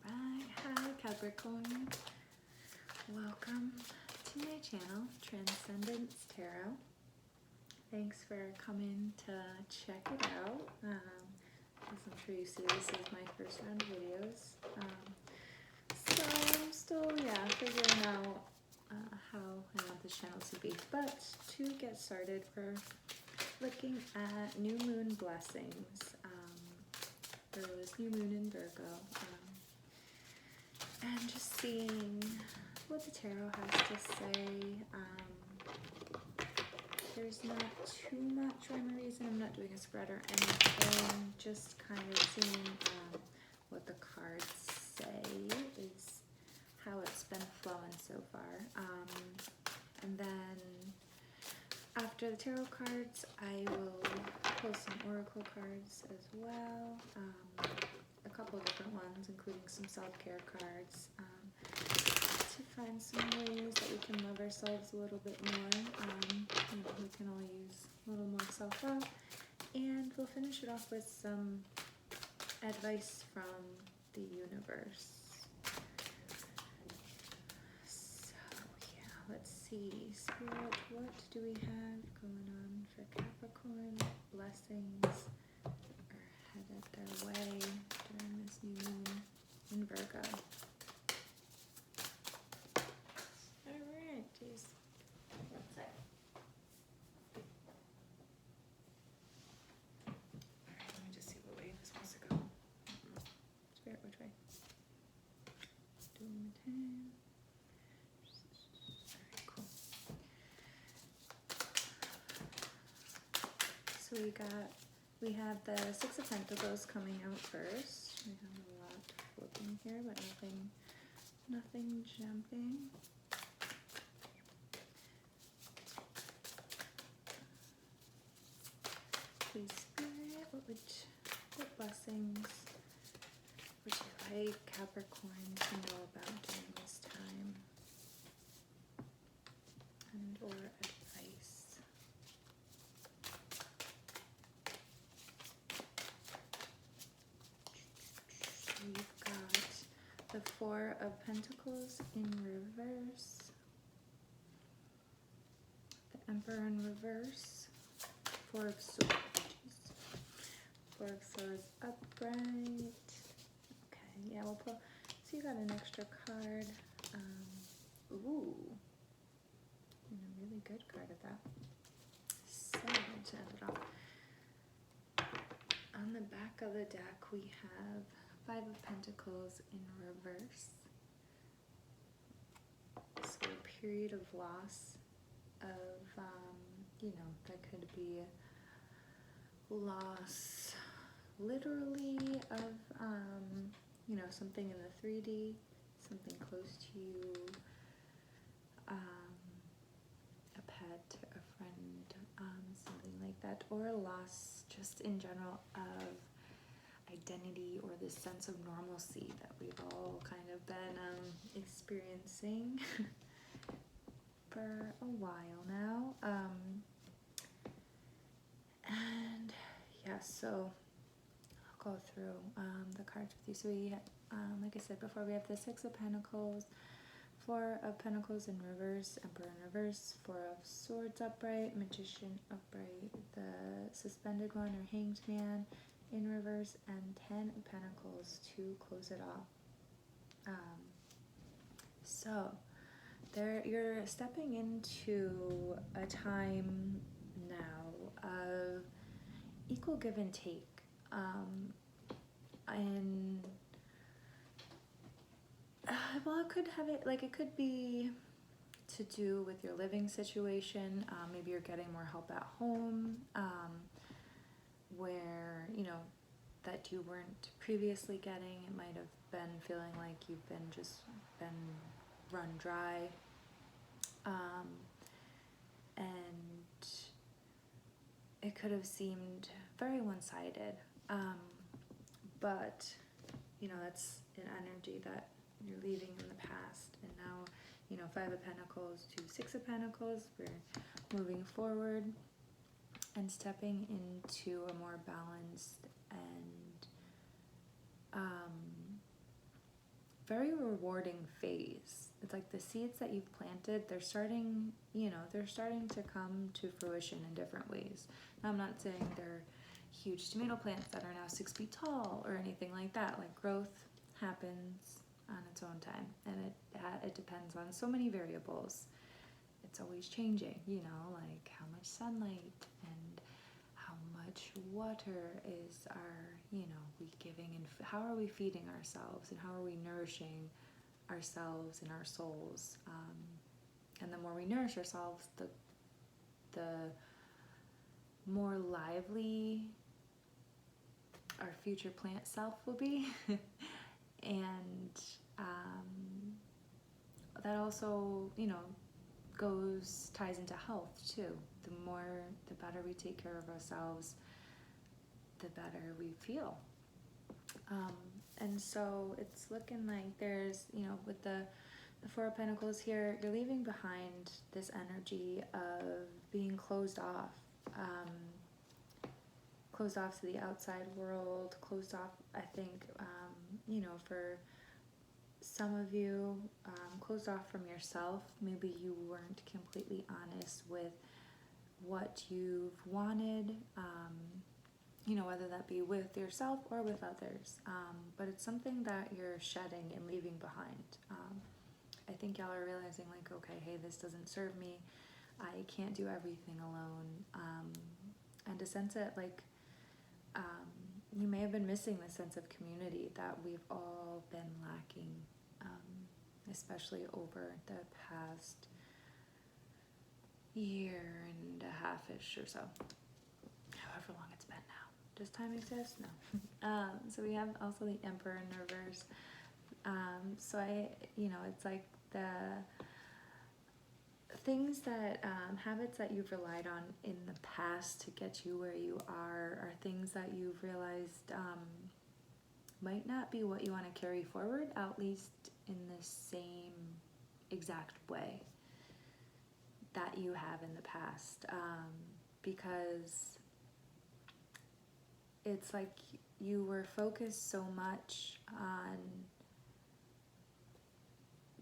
Alright, hi Capricorn. Welcome to my channel, Transcendence Tarot. Thanks for coming to check it out. As I'm sure you see, this is my first round of videos. So I'm still, figuring out how I want this channel to be. But to get started, we're looking at new moon blessings. For this new moon in Virgo. And just seeing what the tarot has to say. There's not too much rhyme or reason. I'm not doing a spread or anything. Just kind of seeing what the cards say is how it's been flowing so far. And then after the tarot cards, I will pull some oracle cards as well. A couple of different ones, including some self-care cards, to find some ways that we can love ourselves a little bit more. We can all use a little more self-love. And we'll finish it off with some advice from the universe. So, let's see. Spirit, what do we have going on for Capricorn? Blessings are headed their way during this new moon in Virgo. Alright, geez. One sec. Alright, let me just see what way this wants to go. Spirit, which way? Doing the 10. Alright, cool. So we have the Six of Pentacles coming out first. We have a lot flipping here, but nothing jumping. Please, Spirit, what blessings would you like Capricorn to know about during this time? And or advice. We've got the Four of Pentacles in reverse, the Emperor in reverse, Four of Swords, Four of Swords upright. Okay, yeah, we'll pull. So you got an extra card. Ooh, and a really good card at that. So to end it off, on the back of the deck we have Five of Pentacles in reverse. So a period of loss of, that could be loss literally of, something in the 3D, something close to you, a pet, a friend, something like that, or a loss just in general of identity or this sense of normalcy that we've all kind of been experiencing for a while now. And yeah, so I'll go through the cards with you. So we, like I said before, we have the Six of Pentacles, Four of Pentacles in reverse, Emperor in reverse, Four of Swords upright, Magician upright, the Suspended One or Hanged Man in reverse, and 10 of Pentacles to close it off. So you're stepping into a time now of equal give and take, and well, it could be to do with your living situation. Maybe you're getting more help at home, where that you weren't previously getting. It might have been feeling like you've been run dry, and it could have seemed very one-sided, but that's an energy that you're leaving in the past, and now Five of Pentacles to Six of Pentacles, we're moving forward and stepping into a more balanced and very rewarding phase. It's like the seeds that you've planted, they're starting, they're starting to come to fruition in different ways. Now, I'm not saying they're huge tomato plants that are now 6 feet tall or anything like that. Like, growth happens on its own time, and it depends on so many variables. It's always changing, like how much sunlight and how much water is we giving, and how are we feeding ourselves, and how are we nourishing ourselves and our souls. And the more we nourish ourselves, the more lively our future plant self will be. And that also, ties into health too. The better we take care of ourselves, the better we feel. And so it's looking like there's, with the Four of Pentacles here, you're leaving behind this energy of being closed off to the outside world, closed off, I think, for some of you, closed off from yourself. Maybe you weren't completely honest with what you've wanted, whether that be with yourself or with others. But it's something that you're shedding and leaving behind. I think y'all are realizing, like, okay, hey, this doesn't serve me. I can't do everything alone. And to sense it, like, you may have been missing the sense of community that we've all been lacking, especially over the past year and a half-ish or so, however long it's been now. Does time exist? No. So we have also the Emperor in reverse. So it's like the things that, habits that you've relied on in the past to get you where you are things that you've realized might not be what you want to carry forward, at least in the same exact way that you have in the past. Because it's like you were focused so much on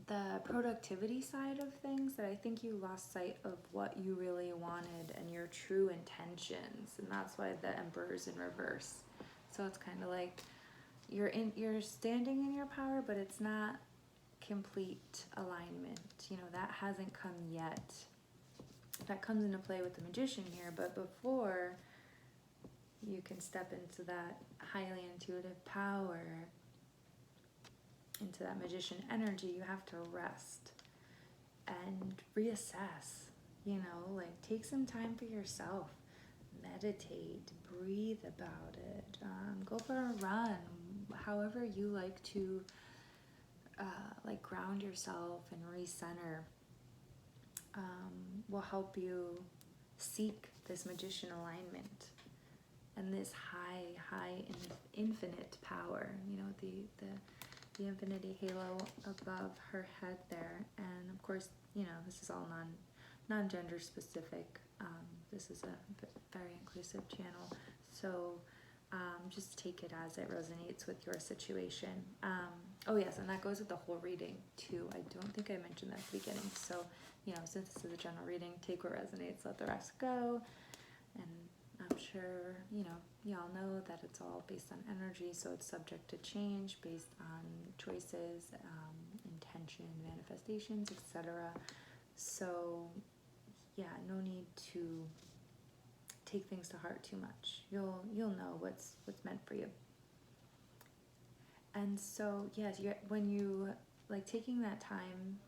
the productivity side of things that I think you lost sight of what you really wanted and your true intentions, and that's why the Emperor's in reverse. So it's kind of like you're standing in your power, but it's not complete alignment. That hasn't come yet. That comes into play with the Magician here, but before you can step into that highly intuitive power, into that Magician energy, you have to rest and reassess, like take some time for yourself, meditate, breathe about it, go for a run, however you like to ground yourself and recenter, will help you seek this Magician alignment and this high infinite power, the infinity halo above her head there. And of course, this is all non-gender specific. This is a very inclusive channel, so just take it as it resonates with your situation. Oh yes, and that goes with the whole reading too. I don't think I mentioned that at the beginning. So, since this is a general reading, take what resonates, let the rest go. And I'm sure, y'all know that it's all based on energy, so it's subject to change based on choices, intention, manifestations, etc. So, yeah, no need to take things to heart too much. You'll know what's meant for you. And so, yes, when you taking that time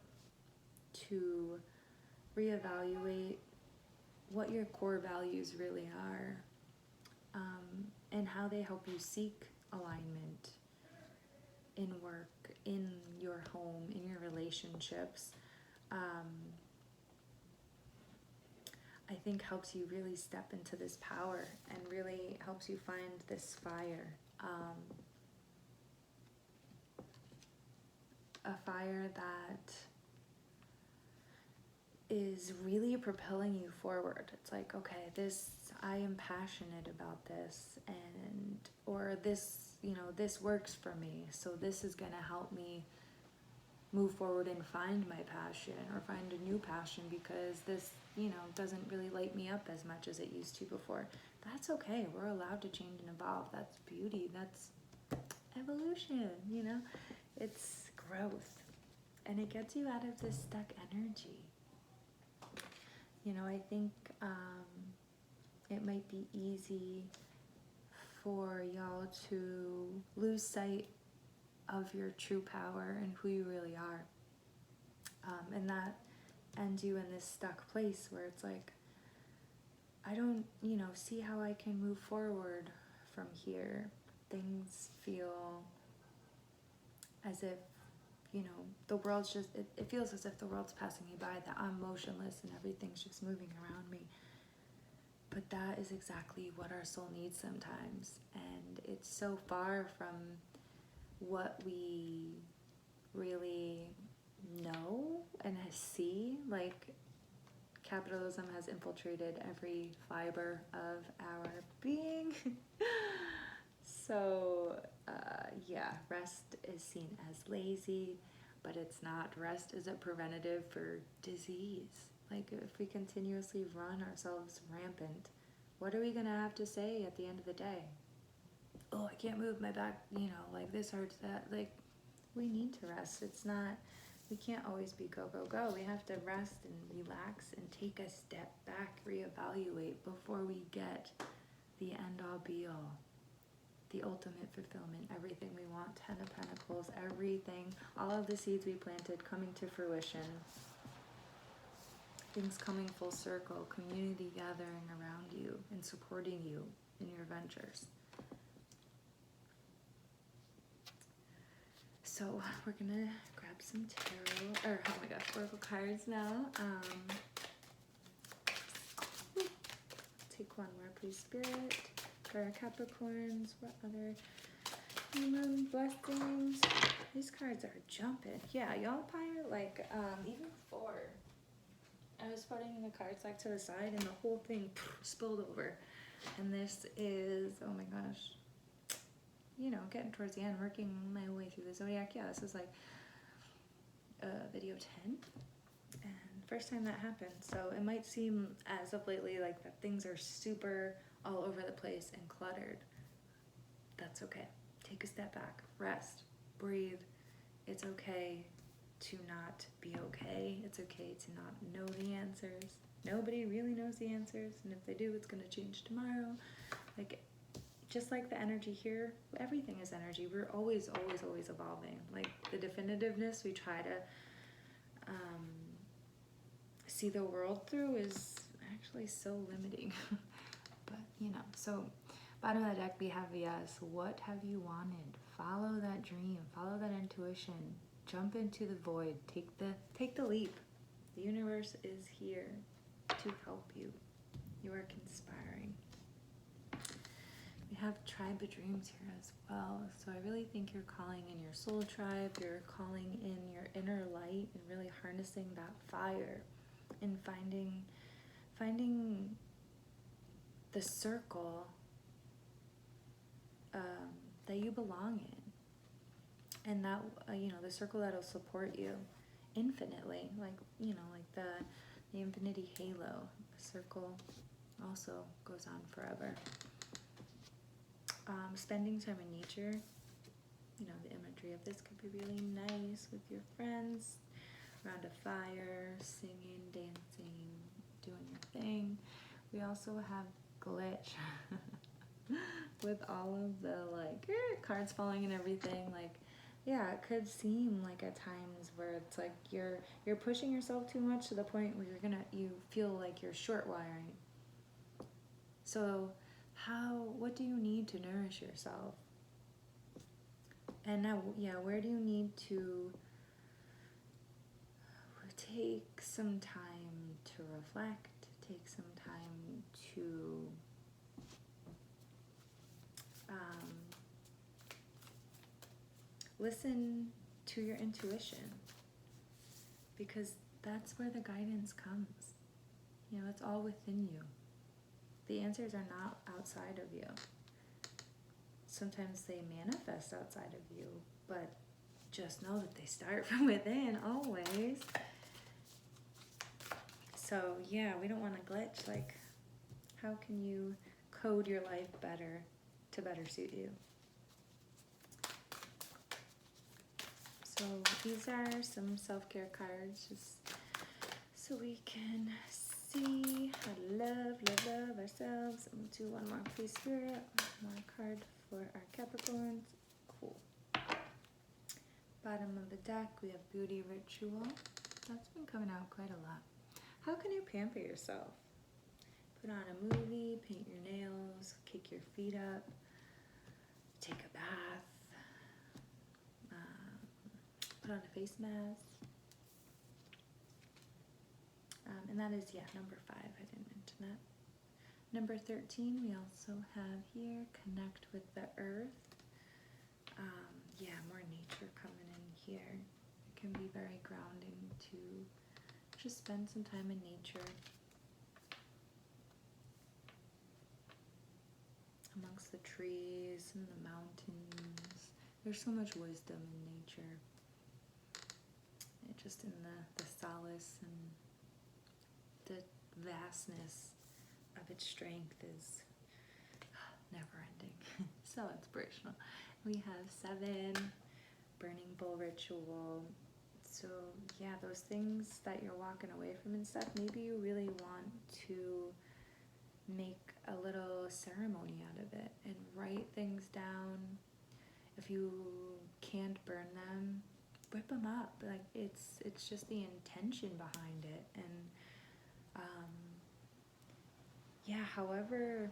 to reevaluate what your core values really are, and how they help you seek alignment in work, in your home, in your relationships, I think helps you really step into this power and really helps you find this fire. A fire that is really propelling you forward. It's like, okay, I am passionate about this, or this, this works for me, so this is gonna help me move forward and find my passion or find a new passion because this, you know, doesn't really light me up as much as it used to before. That's okay. We're allowed to change and evolve. That's beauty. That's evolution, you know? It's growth. And it gets you out of this stuck energy. You know, I think it might be easy for y'all to lose sight of your true power and who you really are. And that ends you in this stuck place where it's like, I don't, you know, see how I can move forward from here. Things feel as if, you know, the world's just, it feels as if the world's passing me by, that I'm motionless and everything's just moving around me. But that is exactly what our soul needs sometimes. And it's so far from what we really know and see. Like, capitalism has infiltrated every fiber of our being. So, yeah, rest is seen as lazy, but it's not. Rest is a preventative for disease. Like, if we continuously run ourselves rampant, what are we going to have to say at the end of the day? Oh, I can't move my back, you know, like this hurts, that. Like, we need to rest. It's not, we can't always be go, go, go. We have to rest and relax and take a step back, reevaluate before we get the end-all, be-all. The ultimate fulfillment, everything we want, 10 of Pentacles, everything, all of the seeds we planted coming to fruition. Things coming full circle, community gathering around you and supporting you in your ventures. So we're gonna grab some tarot, or oh my gosh, oracle cards now. Take one more, please, Spirit. For our Capricorns, what other blessings? These cards are jumping. Yeah, y'all probably like, even before, I was putting the card stack to the side and the whole thing spilled over. And this is, oh my gosh, you know, getting towards the end, working my way through the zodiac. Yeah, this is like video 10. And first time that happened. So it might seem as of lately like that things are super all over the place and cluttered. That's okay. Take a step back, rest, breathe. It's okay to not be okay. It's okay to not know the answers. Nobody really knows the answers, and if they do, it's gonna change tomorrow. Like, just like the energy here, everything is energy. We're always, always, always evolving. Like, the definitiveness we try to see the world through is actually so limiting. But, you know, so bottom of the deck we have yes. What have you wanted? Follow that dream. Follow that intuition. Jump into the void. Take the leap. The universe is here to help you. You are conspiring. We have tribe of dreams here as well. So I really think you're calling in your soul tribe. You're calling in your inner light and really harnessing that fire and finding the circle that you belong in, and that you know, the circle that'll support you infinitely, like, you know, like the infinity halo. The circle also goes on forever. Spending time in nature, you know, the imagery of this could be really nice with your friends around a fire, singing, dancing, doing your thing. We also have glitch with all of the like cards falling and everything. Like, yeah, it could seem like at times where it's like you're pushing yourself too much to the point where you feel like you're short wiring. So what do you need to nourish yourself? And now, yeah, where do you need to take some time to reflect, take some time to listen to your intuition, because that's where the guidance comes. You know, it's all within you. The answers are not outside of you. Sometimes they manifest outside of you, but just know that they start from within always. So yeah, we don't want to glitch. Like, how can you code your life better to better suit you? So these are some self-care cards, just so we can see how to love ourselves. I'm gonna do one more, please, Spirit. One more card for our Capricorns. Cool. Bottom of the deck, we have Beauty Ritual. That's been coming out quite a lot. How can you pamper yourself? Put on a movie, paint your nails, kick your feet up, take a bath, put on a face mask. And that is, yeah, number 5. I didn't mention that. Number 13, we also have here, connect with the earth. Yeah, more nature coming in here. It can be very grounding to just spend some time in nature. Amongst the trees and the mountains. There's so much wisdom in nature. It just in the solace and the vastness of its strength is never ending. So inspirational. We have 7, burning bowl ritual. So yeah, those things that you're walking away from and stuff, maybe you really want to make a little ceremony out of it and write things down. If you can't burn them, rip them up. Like, it's just the intention behind it. And yeah, however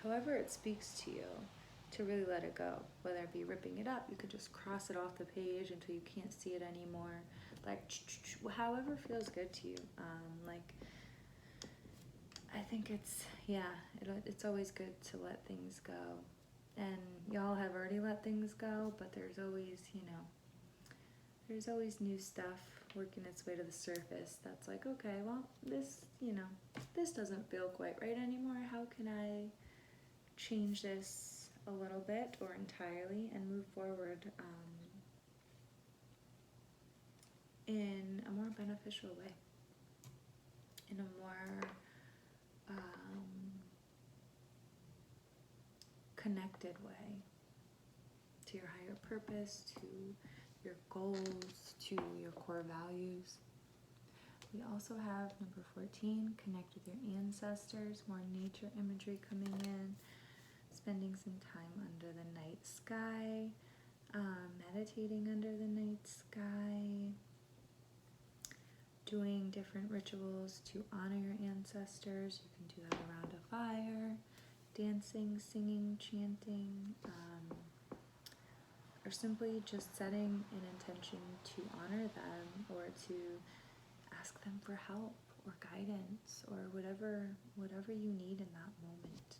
it speaks to you, to really let it go. Whether it be ripping it up, you could just cross it off the page until you can't see it anymore. Like, however feels good to you. Like, I think it's always good to let things go. And y'all have already let things go, but there's always, there's always new stuff working its way to the surface that's like, okay, well, this doesn't feel quite right anymore. How can I change this a little bit or entirely and move forward in a more beneficial way, in a more connected way to your higher purpose, to your goals, to your core values. We also have number 14, connect with your ancestors, more nature imagery coming in, spending some time under the night sky, meditating under the night sky, doing different rituals to honor your ancestors. You can do that around a fire, dancing, singing, chanting, or simply just setting an intention to honor them or to ask them for help or guidance or whatever you need in that moment.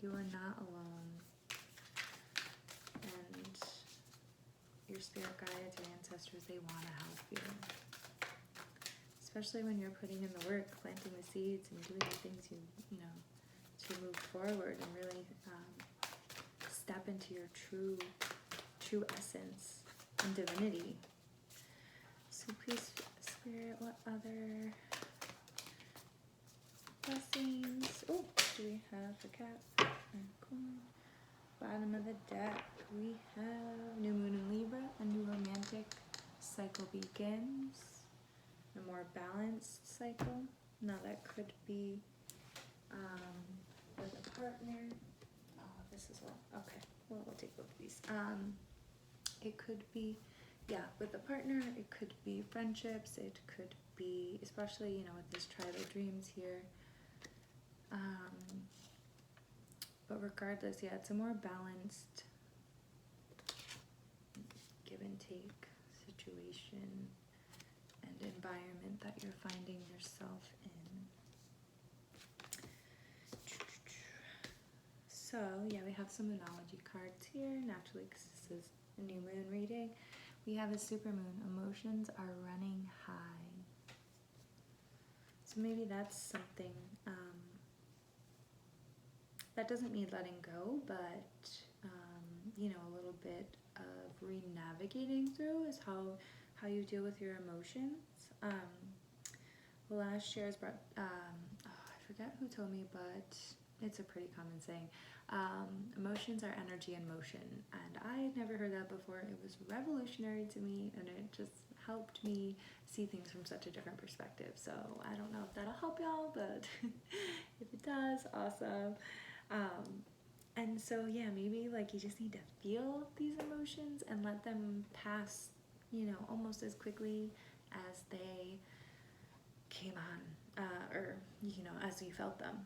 You are not alone, and your spirit guides, your ancestors, they want to help you. Especially when you're putting in the work, planting the seeds and doing the things to move forward and really step into your true essence and divinity. So please, Spirit, what other blessings? Oh, do we have a cat? Cool. Bottom of the deck, we have new moon in Libra, a new romantic cycle begins, a more balanced cycle. Now that could be with a partner. Oh, this is one. Okay, well, we'll take both of these. It could be, with a partner. It could be friendships. It could be, especially, with this tribal dreams here. But regardless, it's a more balanced give and take situation and environment that you're finding yourself in. So, we have some Moonology cards here, naturally, because this is a new moon reading. We have a supermoon. Emotions are running high. So maybe that's something that doesn't need letting go, but, a little bit of re-navigating through is how you deal with your emotions. Last year's brought, I forget who told me, but it's a pretty common saying. Emotions are energy in motion, and I had never heard that before. It was revolutionary to me, and it just helped me see things from such a different perspective. So I don't know if that'll help y'all, but if it does, awesome. And so yeah, maybe like you just need to feel these emotions and let them pass, almost as quickly as they came on, or as you felt them,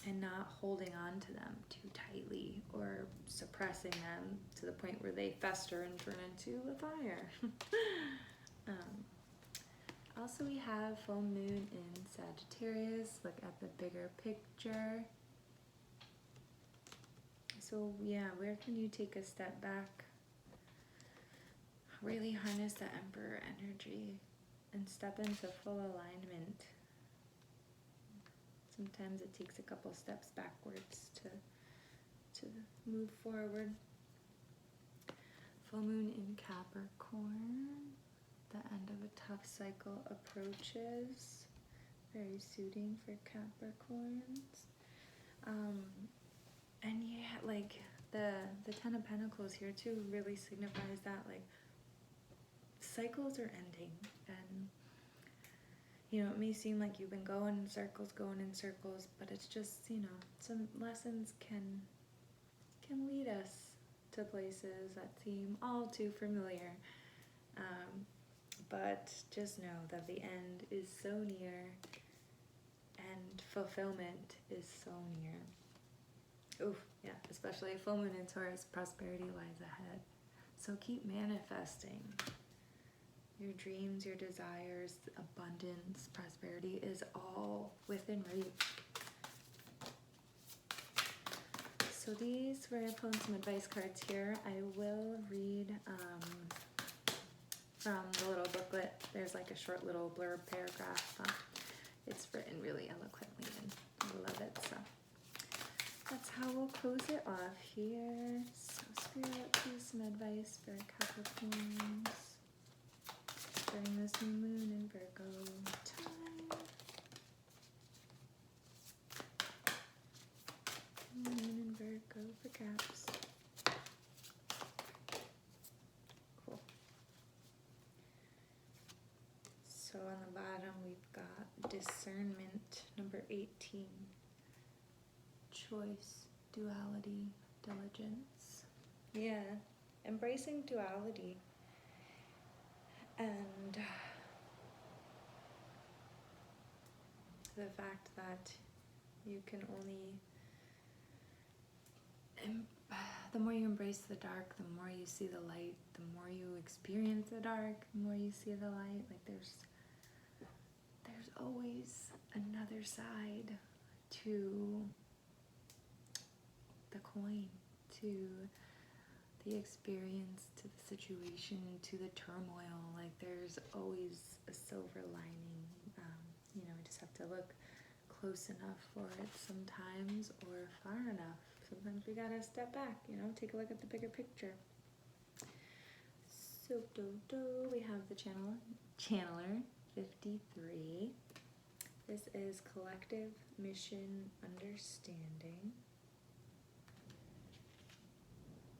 and not holding on to them too tightly or suppressing them to the point where they fester and turn into a fire. Also, we have full moon in Sagittarius. Look at the bigger picture. So yeah, where can you take a step back? Really harness the Emperor energy and step into full alignment. Sometimes it takes a couple steps backwards to move forward. Full moon in Capricorn. The end of a tough cycle approaches. Very suiting for Capricorns. And yeah, like the Ten of Pentacles here too really signifies that like cycles are ending, and it may seem like you've been going in circles, but it's just, some lessons can lead us to places that seem all too familiar. But just know that the end is so near and fulfillment is so near. Oof, yeah, especially a full moon in Taurus, prosperity lies ahead. So keep manifesting. Your dreams, your desires, abundance, prosperity is all within reach. So these were I pulled some advice cards here. I will read from the little booklet. There's like a short little blurb paragraph. It's written really eloquently and I love it. So that's how we'll close it off here. So Spirit, please some advice for Capricorns during this new moon in Virgo time. Moon in Virgo for Caps. Cool. So on the bottom we've got discernment, number 18. Choice, duality, diligence. Yeah, embracing duality. And the fact that you can only, the more you embrace the dark, the more you see the light, the more you experience the dark, the more you see the light. Like there's always another side to the coin, to the experience, to the situation, to the turmoil. Like there's always a silver lining. We just have to look close enough for it sometimes, or far enough. Sometimes we gotta step back, take a look at the bigger picture. So we have the channeler 53. This is collective mission understanding.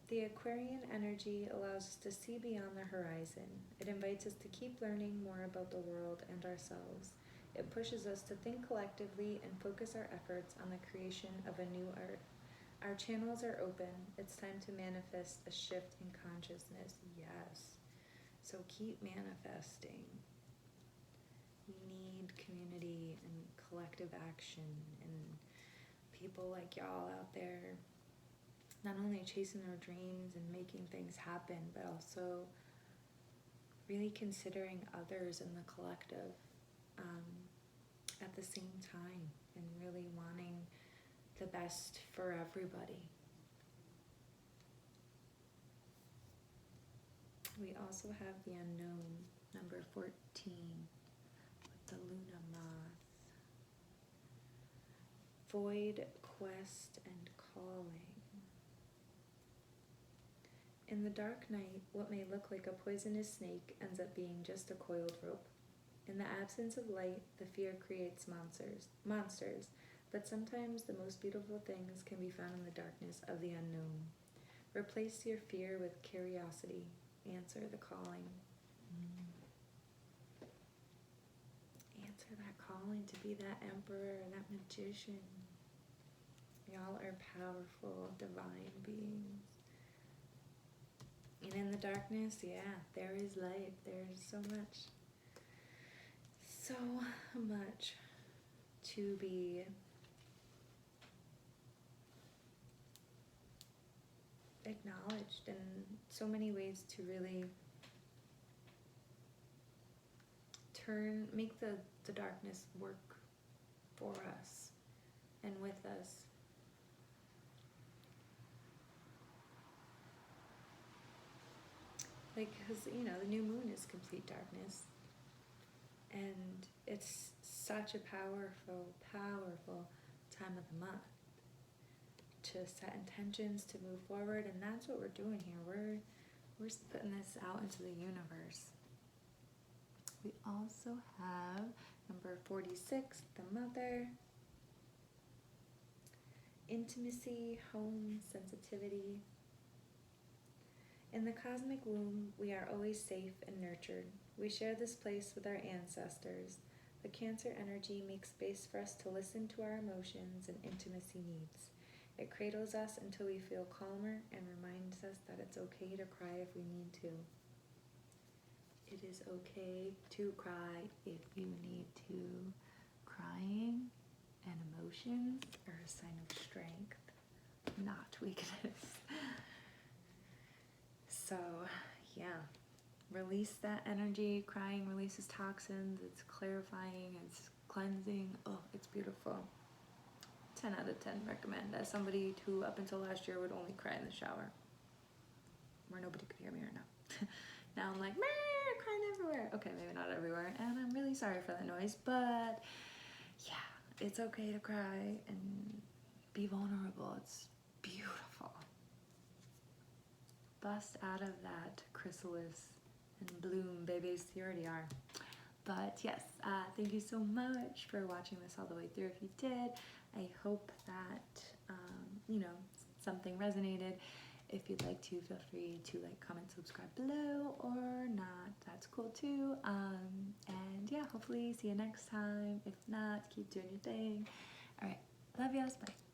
The Aquarian energy allows us to see beyond the horizon. It invites us to keep learning more about the world and ourselves. It pushes us to think collectively and focus our efforts on the creation of a new earth. Our channels are open. It's time to manifest a shift in consciousness. Yes. So keep manifesting. We need community and collective action and people like y'all out there not only chasing their dreams and making things happen, but also really considering others in the collective at the same time, and really wanting the best for everybody. We also have the unknown, number 14, with the Luna Moth. Void, quest, and calling. In the dark night, what may look like a poisonous snake ends up being just a coiled rope. In the absence of light, the fear creates monsters, but sometimes the most beautiful things can be found in the darkness of the unknown. Replace your fear with curiosity. Answer the calling. Answer that calling to be that emperor, that magician. Y'all are powerful, divine beings. And in the darkness, yeah, there is light. There's so much to be acknowledged, and so many ways to really make the darkness work for us and with us. Like, because, you know, the new moon is complete darkness. And it's such a powerful, powerful time of the month to set intentions, to move forward. And that's what we're doing here. We're putting this out into the universe. We also have number 46, the mother. Intimacy, home, sensitivity. In the cosmic womb, we are always safe and nurtured. We share this place with our ancestors. The Cancer energy makes space for us to listen to our emotions and intimacy needs. It cradles us until we feel calmer and reminds us that it's okay to cry if we need to. It is okay to cry if you need to. Crying and emotions are a sign of strength, not weakness. So, yeah, release that energy. Crying releases toxins. It's clarifying. It's cleansing. Oh, it's beautiful. 10 out of 10 recommend. As somebody who up until last year would only cry in the shower, where nobody could hear me right now. Now I'm like, crying everywhere. Okay, maybe not everywhere. And I'm really sorry for that noise. But, yeah, it's okay to cry and be vulnerable. It's beautiful. Bust out of that chrysalis and bloom, babies. You already are. But yes, thank you so much for watching this all the way through. If you did, I hope that, something resonated. If you'd like to, feel free to like, comment, subscribe below, or not. That's cool too. And yeah, hopefully see you next time. If not, keep doing your thing. All right. Love y'all. Bye.